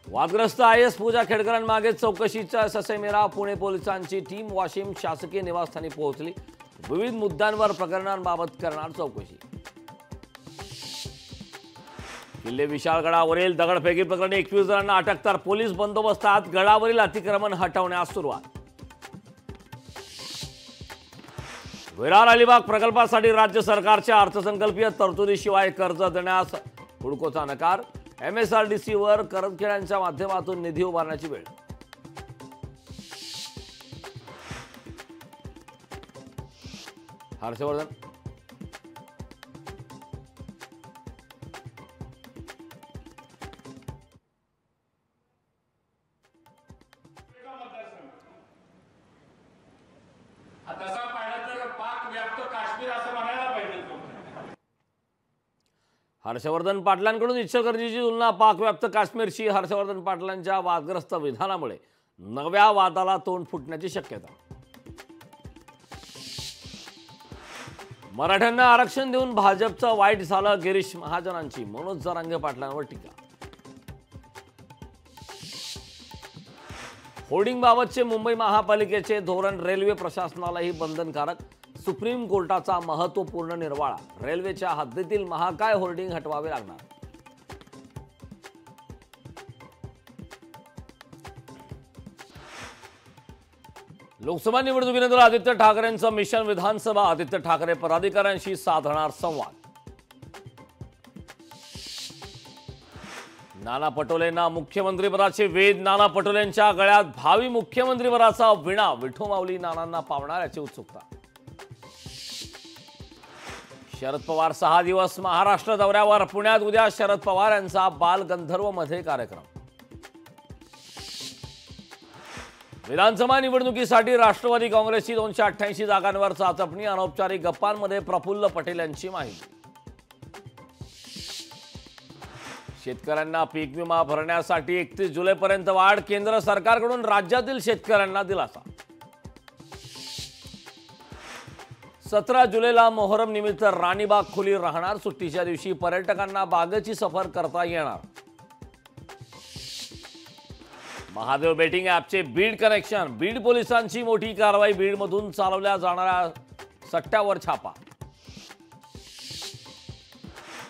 वादग्रस्त IAS पूजा खेडकरांमागे चौकशीचा ससेमिरा पुणे पोलिसांची टीम वाशिम शासकीय निवासस्थानी पोहोचली। विविध मुद्द्यांवर प्रकरणांबाबत करणार चौकशी। किल्ले विशाळगडावरील दगडफेकी प्रकरणी 21 जणांना अटक तर पोलीस बंदोबस्तात गडावरील अतिक्रमण हटवण्यास सुरुवात। विरार अलिबाग प्रकल्पासाठी राज्य सरकारच्या अर्थसंकल्पीय तरतुदीशिवाय कर्ज देण्यास हुडकोचा नकार। MSRDC वर करतखेड्यांच्या माध्यमातून निधी उभारण्याची वेळ। हर्षवर्धन तसा पाहिला तर पाक व्याप्त काश्मीर असं म्हणायला पाहिजे। हर्षवर्धन पाटलांकडून इचलकरंजीची तुलना पाकव्याप्त काश्मीरशी। हर्षवर्धन पाटलांच्या वादग्रस्त विधानामुळे नव्या वादाला तोंड फुटण्याची शक्यता। मराठ्यांना आरक्षण देऊन भाजपचं वाईट झालं। गिरीश महाजनांची मनोज जरांगे पाटलांवर टीका। होर्डिंगबाबतचे मुंबई महापालिकेचे धोरण रेल्वे प्रशासनालाही बंधनकारक। सुप्रीम कोर्टाचा महत्त्वपूर्ण निर्वाळा। रेल्वेच्या हद्दीतील महाकाय होर्डिंग हटवावे लागणार। लोकसभा निवडणुकीनंतर आदित्य ठाकरेंचं मिशन विधानसभा। आदित्य ठाकरे पदाधिकाऱ्यांशी साधणार संवाद। नाना पटोलेंना मुख्यमंत्रीपदाचे वेध। नाना पटोलेंच्या गळ्यात भावी मुख्यमंत्रीपदाचा विणा। विठू माऊली नानांना पावणाऱ्याची उत्सुकता। शरद पवार 6 दिवस महाराष्ट्र दौऱ्यावर। पुण्यात उद्या शरद पवार यांचा बालगंधर्व मध्ये कार्यक्रम। विधानसभा निवडणुकीसाठी राष्ट्रवादी काँग्रेसची 288 जागांवर चाचपणी। अनौपचारिक गप्पांमध्ये प्रफुल्ल पटेल यांची माहिती। शेतकऱ्यांना पीक विमा भरण्यासाठी 31 जुलैपर्यंत वाढ। केंद्र सरकारकडून राज्यातील शेतकऱ्यांना दिलासा। 17 जुलैला मोहरम निमित्त राणीबाग खुली राहणार। सुट्टीच्या दिवशी पर्यटकांना बागेची सफर करता येणार। महादेव बेटिंग ॲपचे बीड कनेक्शन। बीड पोलिसांची मोठी कारवाई। बीडमधून चालवल्या जाणाऱ्या सट्ट्यावर छापा।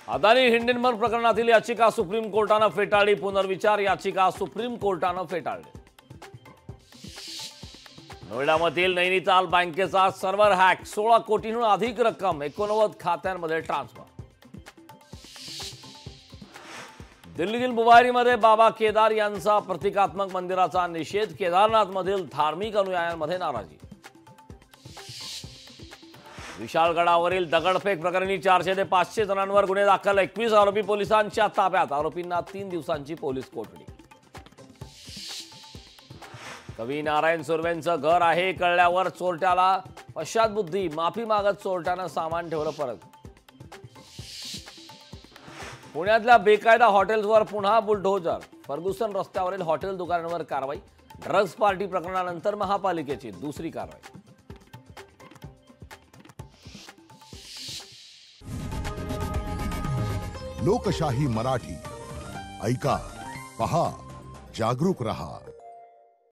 अदानी हिंडनबर्ग प्रकरणातील याचिका सुप्रीम कोर्टानं फेटाळली। पुनर्विचार याचिका सुप्रीम कोर्टानं फेटाळली। नोएडामधील नैनिताल बँकेचा सर्व्हर हॅक। 16 कोटींहून अधिक रक्कम 89 खात्यांमध्ये ट्रान्सफर। दिल्लीतील बुवारीमध्ये बाबा केदार यांचा प्रतिकात्मक मंदिराचा निषेध। केदारनाथमधील धार्मिक अनुयायांमध्ये नाराजी। विशाळगडावरील दगडफेक प्रकरणी 400 ते 500 जणांवर गुन्हे दाखल। 21 आरोपी पोलिसांच्या ताब्यात। आरोपींना 3 दिवसांची पोलीस कोठडी। कवी नारायण सुर्वेंचं घर आहे कळल्यावर चोरट्याला पश्चातबुद्धी। माफी मागत चोरट्यानं सामान ठेवलं परत। पुण्यातल्या बेकायदा हॉटेल्सवर पुन्हा बुलडोजर। फर्ग्युसन रस्त्यावरील हॉटेल दुकानांवर कारवाई। ड्रग्ज पार्टी प्रकरणानंतर महापालिकेची दुसरी कारवाई। लोकशाही मराठी ऐका, पहा, जागरूक रहा।